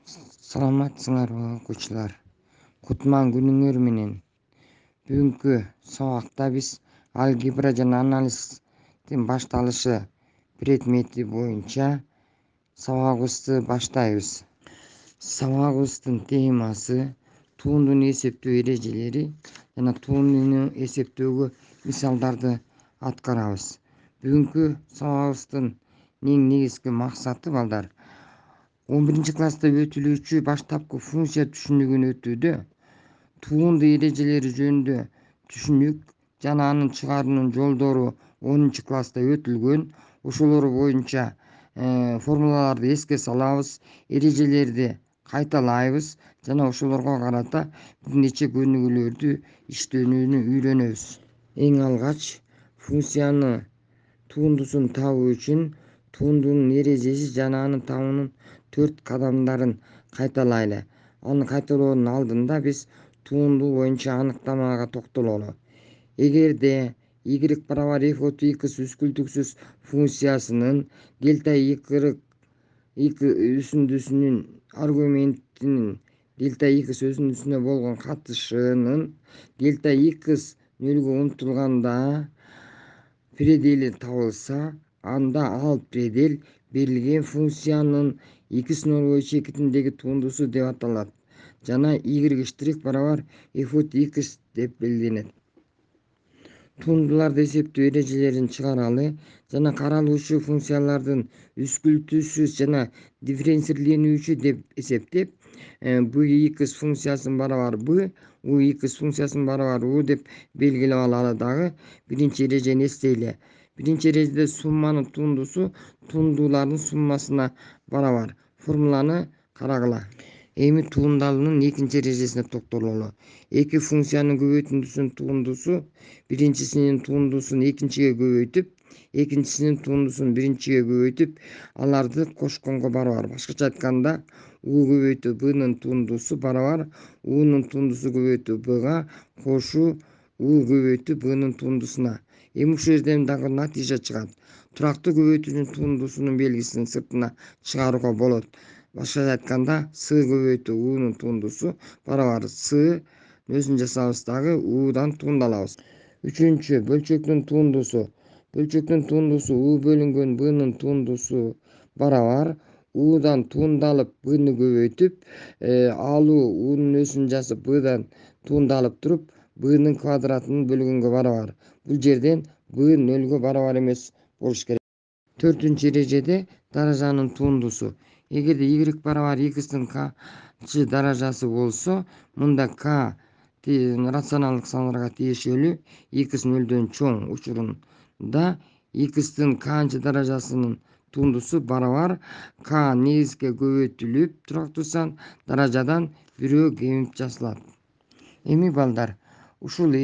Саламатсыңарбы окуучулар? Кутман күнүңөр менен. Бүгүнкү сабакта биз алгебра жана анализдин башталышы предмети боюнча сабагыбызды баштайбыз. Сабагыбыздын темасы туундуну эсептөө эрежелери жана туундуну эсептөөгө мисалдарды аткарабыз. Бүгүнкү сабагыбыздын эң негизги максаты балдар 11-класста өтүлүүчү баштапкы функция түшүнүгүн өтүүдө туунду эрежелери жөнүндө түшүнүк жана анын чыгаруунун жолдору 10-класста өтүлгөн. Ошолор боюнча формулаларды эске салабыз, эрежелерди кайталайбыз жана ошолорго карата бир нече көнүгүүлөрдү иштөөнү үйрөнөбүз. Эң алгач функцияны туундусун табуу үчүн туундунун эрежеси жана аны табуунун 4 кадамдарын кайталайлы. Аны кайталоонун алдында биз туунду боюнча аныктамага токтололу. Эгерде y барабар f(x) үскүлтүксүз функциясынын дельта y үзүндүсүнүн аргументинин дельта x өзүндүсүнө болгон катышынын дельта x нөлгө умтулганда предели табылса, анда ал предел берилген функциянын x0 чекитиндеги туундусу деп аталат жана y' барабар f(x) деп белгиленет. Туундуларды эсептөө эрежелерин чыгаралы жана каралуучу функциялардын үскүлтүүсүз жана дифференцирленүүчү деп эсептеп, v(x) функциясын барабар b, u(x) функциясын барабар u деп белгилеп алалы дагы. Биринчи эрежени эстейли. Биринчи эрежеде сумманын туундусу туундуулардын суммасына барабар. Формуланы карагыла. Эми туундалуунун экинчи эрежесине токтололу. Эки функциянын көбөйтүндүсүнүн туундусу биринчисинин туундусун экинчиге көбөйтүп, экинчисинин туундусун биринчиге көбөйтүп, аларды кошконго барабар. Башкача айтканда, u көбөйтүү b'нын туундусу барабар u'нун туундусу көбөйтүү b'га кошу u көбөйтүү b'нын туундусуна. Эми ушул жерден дагы натыйжа чыгат. Турактуу көбөйтүүнүн туундусунун белгисин сыртына чыгарууга болот. Башкача айтканда, с көбөйтүү u'нун туундусу барабар с өзүн жасабыз дагы u'дан туундалабыз. Үчүнчү бөлчөктүн туундусу. Бөлчөктүн туундусу u бөлүнгөн b'нын туундусу барабар u'дан туундалып b'ны көбөйтүп, ал u'нун өзүн жазып b'дан туундалып туруп b'нын квадратынын бөлгөнгө барабар. Бул жерден b 0 барабар эмес болуш керек. Төртүнчү эрежеде даражанын туундусу. Эгерде y барабар x'тин k даражасы болсо, мында k рационалдык сандарга тиешелүү x 0дөн чоң учурунда x'тин k даражасынын туундусу барабар k негизге көбөйтүлүп турактуу сан даражадан бирөө кемип жазылат. Эми балдар, ушул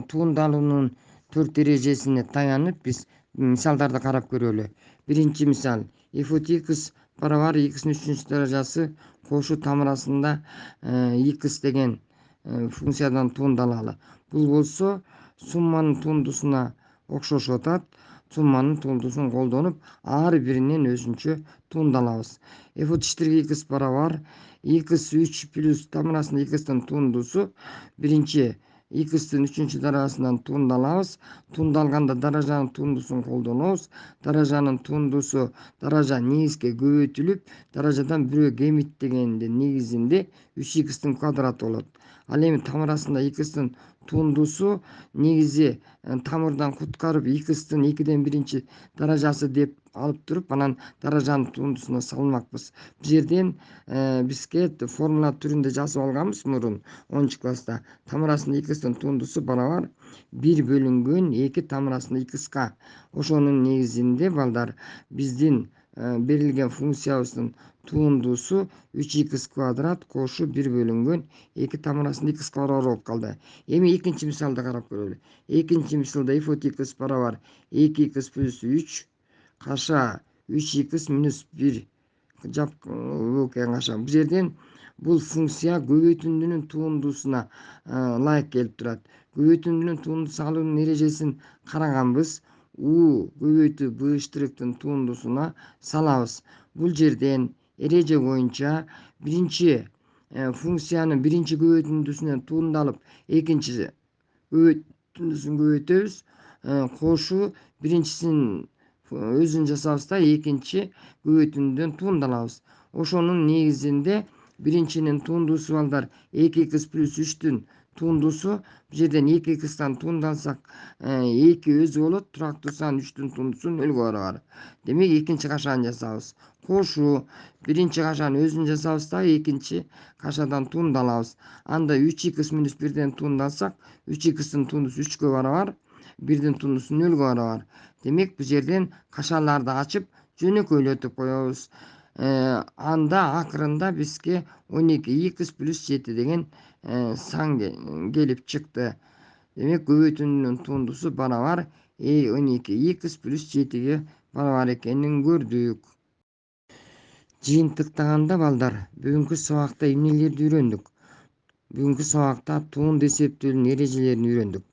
туундалуунун 4 эрежесине таянып биз мисалдарды карап көрөлү. Биринчи мисал: f(x) барабар x'нин 3 даражасы кошу тамырасында x деген функциядан туундалалы. Бул болсо сумманын туундусуна окшош атат. Сумманын туундусун колдонуп, ар биринен өзүнчө туундалабыз. f(x) барабар x3 плюс тамырасында x'тин туундусу биринчи x'тин 3 даражасынан туундалабыз. Туундалганда даражанын туундусун колдонобуз. Даражанын туундусу даража негизге көбөйтүлүп, даражадан бирөө кемит дегендин негизинде 3x'тин квадраты болот. Ал эми тамырасында x'тин туундусу негизи тамырдан куткарып x'тин 2ден биринчи даражасы деп алып туруп, анан даражанын туундусуна салмакпыз. Бул жерден бизге формула түрүндө жазып алганбыз мурун 10-класста. Тамырасында x'тин туундусу барабар 1 бөлүнгөн 2 тамырасында x'ка. Ошонун негизинде балдар биздин берилген функциябыздын туундусу 3x квадрат кошу 1 бөлүнгөн 2 тамырасында x барабар болуп калды. Эми экинчи мисалды карап көрөлү. Экинчи мисалда f(x) барабар 2x плюс 3 каша 3x минус 1 жапкан каша. Бул жерден бул функция көбөйтүндүнүн туундусуна ылайык келип турат. Көбөйтүндүнүн туундусу алуунун эрежесин караганбыз. u көбөйтүү b' туундусуна салабыз. Бул жерден эреже боюнча биринчи функциянын биринчи көбөйтүндүсүнөн тууралып экинчи көбөйтүндүсүн көбөйтөбүз. Кошуу биринчисин өзүн жасабыз да экинчи көбөйтүндүдөн тууралабыз. Ошонун негизинде биринчинин тундуусу балдар 2х плюс 3-түн тундуусу. Бул жерден 2x'тан тууралсак 2 өзү болот. Турактуу сан 3-түн тундуусу 0 барабар. Демек экинчи кашааны жасабыз. Кошуу биринчи кашаны өзүн жасабыз да экинчи кашадан тууралабыз. Анда 3х минус 1ден тууралсак 3x'тин тундуусу 3кө барабар. 1дин тундуусу 0 барабар. Демек бул жерден кашаларды ачып жөнөкөйлөтүп коебуз. Анда акырында бизге 12х плюс 7 деген сан келип чыкты. Демек көбөйтүндүнүн тундуусу барабар 12х плюс 7ге барабар экенин көрдүк. Жыйынтыктаганда балдар бүгүнкү сабакта эмнелерди үйрөндүк? Бүгүнкү сабакта туунду эсептөөнүн эрежелерин үйрөндүк.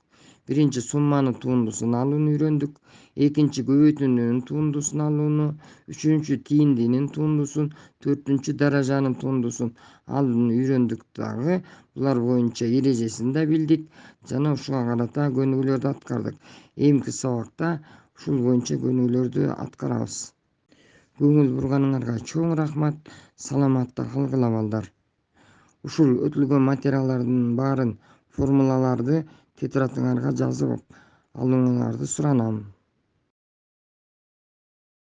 Биринчи сумманын тундуусун алууну үйрөндүк. Экинчи көбөйтүндүнүн тундуусун алууну. Үчүнчү тийиндинин тундуусун, төртүнчү даражанын тундуусун алууну үйрөндүк дагы. Булар боюнча эрежесин да билдик жана ушуга карата көнүгүүлөрдү аткардык. Эмки сабакта ушул боюнча көнүгүүлөрдү аткарабыз. Көңүл бурганыңарга чоң рахмат. Саламатта калгыла балдар. Ушул өтүлгөн материалдардын баарын формулаларды тетрадыңарга жазып алууңарды суранам.